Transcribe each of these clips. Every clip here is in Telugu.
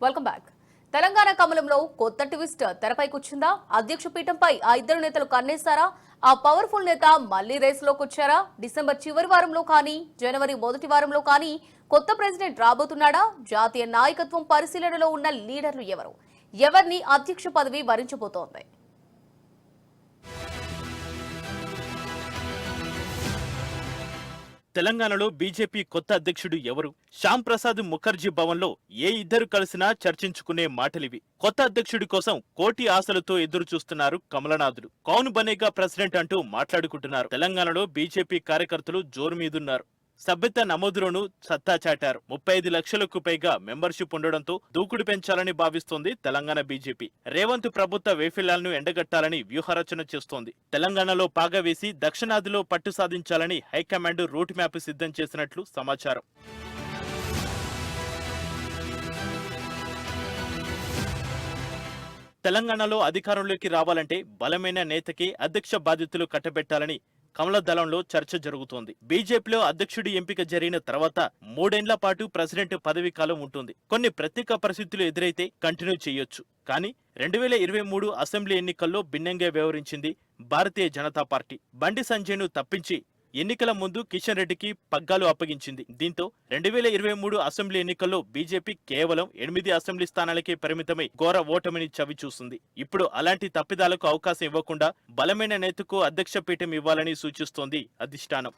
Welcome back. తెలంగాణ కమలంలో కొత్త ట్విస్ట్ తెరపై కూర్చుందా? అధ్యక్ష పీఠంపై ఆ ఇద్దరు నేతలు కన్నేశారా? ఆ పవర్ఫుల్ నేత మళ్లీ రేసులోకి వచ్చారా? డిసెంబర్ చివరి వారంలో కానీ జనవరి మొదటి వారంలో కానీ కొత్త ప్రెసిడెంట్ రాబోతున్నాడా? జాతీయ నాయకత్వం పరిశీలనలో ఉన్న లీడర్లు ఎవరు? ఎవరిని అధ్యక్ష పదవి వరించబోతోంది? తెలంగాణలో బీజేపీ కొత్త అధ్యక్షుడు ఎవరు? శ్యామ్ ప్రసాద్ ముఖర్జీ భవన్లో ఏ ఇద్దరు కలిసినా చర్చించుకునే మాటలివి. కొత్త అధ్యక్షుడి కోసం కోటి ఆశలతో ఎదురు చూస్తున్నారు కమలనాథులు. కౌన్ బనేగా ప్రెసిడెంట్ అంటూ మాట్లాడుకుంటున్నారు. తెలంగాణలో బీజేపీ కార్యకర్తలు జోరు మీదున్నారు. సభ్యత నమోదులోనూ సత్తా చాటారు. 35 లక్షలకు పైగా మెంబర్షిప్ ఉండడంతో దూకుడు పెంచాలని భావిస్తోంది తెలంగాణ బీజేపీ. రేవంత్ ప్రభుత్వ వైఫల్యాలను ఎండగట్టాలని వ్యూహరచన చేస్తోంది. తెలంగాణలో పాగా వేసి దక్షిణాదిలో పట్టు సాధించాలని హైకమాండ్ రూట్ మ్యాప్ సిద్ధం చేసినట్లు సమాచారం. తెలంగాణలో అధికారంలోకి రావాలంటే బలమైన నేతకి అధ్యక్ష బాధ్యతలు కట్టబెట్టాలని కమల దళంలో చర్చ జరుగుతోంది. బీజేపీలో అధ్యక్షుడి ఎంపిక జరిగిన తర్వాత 3 ఏళ్ల పాటు ప్రెసిడెంట్ పదవీ కాలం ఉంటుంది. కొన్ని ప్రత్యేక పరిస్థితులు ఎదురైతే కంటిన్యూ చేయొచ్చు. కానీ 2023 అసెంబ్లీ ఎన్నికల్లో భిన్నంగా వ్యవహరించింది భారతీయ జనతా పార్టీ. బండి సంజయ్ను తప్పించి ఎన్నికల ముందు కిషన్ రెడ్డికి పగ్గాలు అప్పగించింది. దీంతో 2023 అసెంబ్లీ ఎన్నికల్లో బీజేపీ కేవలం 8 అసెంబ్లీ స్థానాలకే పరిమితమై ఘోర ఓటమిని చవి చూసింది. ఇప్పుడు అలాంటి తప్పిదాలకు అవకాశం ఇవ్వకుండా బలమైన నేతకు అధ్యక్ష పీఠం ఇవ్వాలని సూచిస్తోంది అధిష్టానం.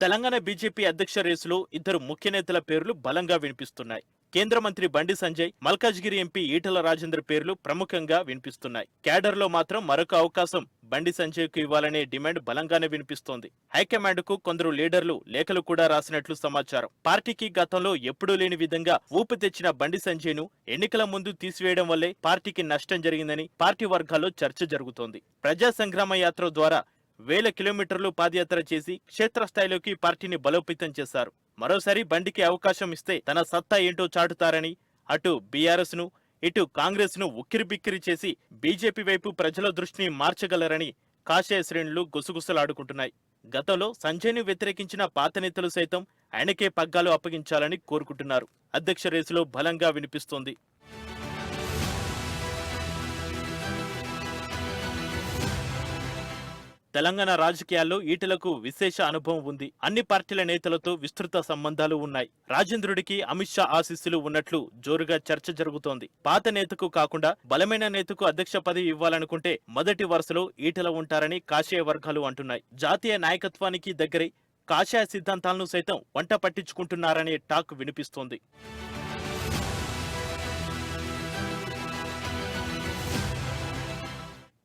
తెలంగాణ బీజేపీ అధ్యక్ష రేసులో ఇద్దరు ముఖ్య నేతల పేర్లు బలంగా వినిపిస్తున్నాయి. కేంద్ర మంత్రి బండి సంజయ్, మల్కాజ్గిరి ఎంపీ ఈటల రాజేందర్ పేర్లు ప్రముఖంగా వినిపిస్తున్నాయి. క్యాడర్లో మాత్రం మరొక అవకాశం బండి సంజయ్ కు ఇవ్వాలనే డిమాండ్ బలంగానే వినిపిస్తోంది. హైకమాండ్ కు కొందరు లీడర్లు లేఖలు కూడా రాసినట్లు సమాచారం. పార్టీకి గతంలో ఎప్పుడూ లేని విధంగా ఊపు తెచ్చిన బండి సంజయ్ ను ఎన్నికల ముందు తీసివేయడం వల్లే పార్టీకి నష్టం జరిగిందని పార్టీ వర్గాల్లో చర్చ జరుగుతోంది. ప్రజా సంగ్రామ యాత్ర ద్వారా వేల కిలోమీటర్లు పాదయాత్ర చేసి క్షేత్రస్థాయిలోకి పార్టీని బలోపేతం చేశారు. మరోసారి బండికి అవకాశం ఇస్తే తన సత్తా ఏంటో చాటుతారని అటు బీఆర్ఎస్ ను ఇటు కాంగ్రెస్ ను ఉక్కిరిబిక్కిరి చేసి బీజేపీ వైపు ప్రజల దృష్టిని మార్చగలరని కాషాయ శ్రేణులు గుసగుసలాడుకుంటున్నాయి. గతంలో సంజయ్ను వ్యతిరేకించిన పాత నేతలు సైతం ఆయనకే పగ్గాలు అప్పగించాలని కోరుకుంటున్నారు. అధ్యక్ష రేసులో బలంగా వినిపిస్తోంది. తెలంగాణ రాజకీయాల్లో ఈటలకు విశేష అనుభవం ఉంది. అన్ని పార్టీల నేతలతో విస్తృత సంబంధాలు ఉన్నాయి. రాజేంద్రుడికి అమిత్ షా ఆశీస్సులు ఉన్నట్లు జోరుగా చర్చ జరుగుతోంది. పాత నేతకు కాకుండా బలమైన నేతకు అధ్యక్ష పదవి ఇవ్వాలనుకుంటే మొదటి వరుసలో ఈటల ఉంటారని కాషాయ వర్గాలు అంటున్నాయి. జాతీయ నాయకత్వానికి దగ్గరై కాషాయ సిద్ధాంతాలను సైతం వంట పట్టించుకుంటున్నారనే టాక్ వినిపిస్తోంది.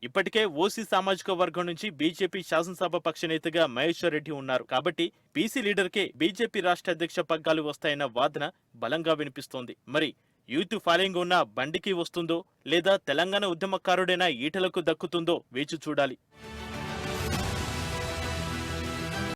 ఇప్పటికే ఓసీ సామాజిక వర్గం నుంచి బీజేపీ శాసనసభ పక్ష నేతగా మహేశ్వర్ రెడ్డి ఉన్నారు. కాబట్టి బీసీ లీడర్కే బీజేపీ రాష్ట్ర అధ్యక్ష పగ్గాలు వస్తాయన్న వాదన బలంగా వినిపిస్తోంది. మరి యూత్ ఫాలోయింగ్ ఉన్న బండికి వస్తుందో లేదా తెలంగాణ ఉద్యమకారుడైన ఈటలకు దక్కుతుందో వేచి చూడాలి.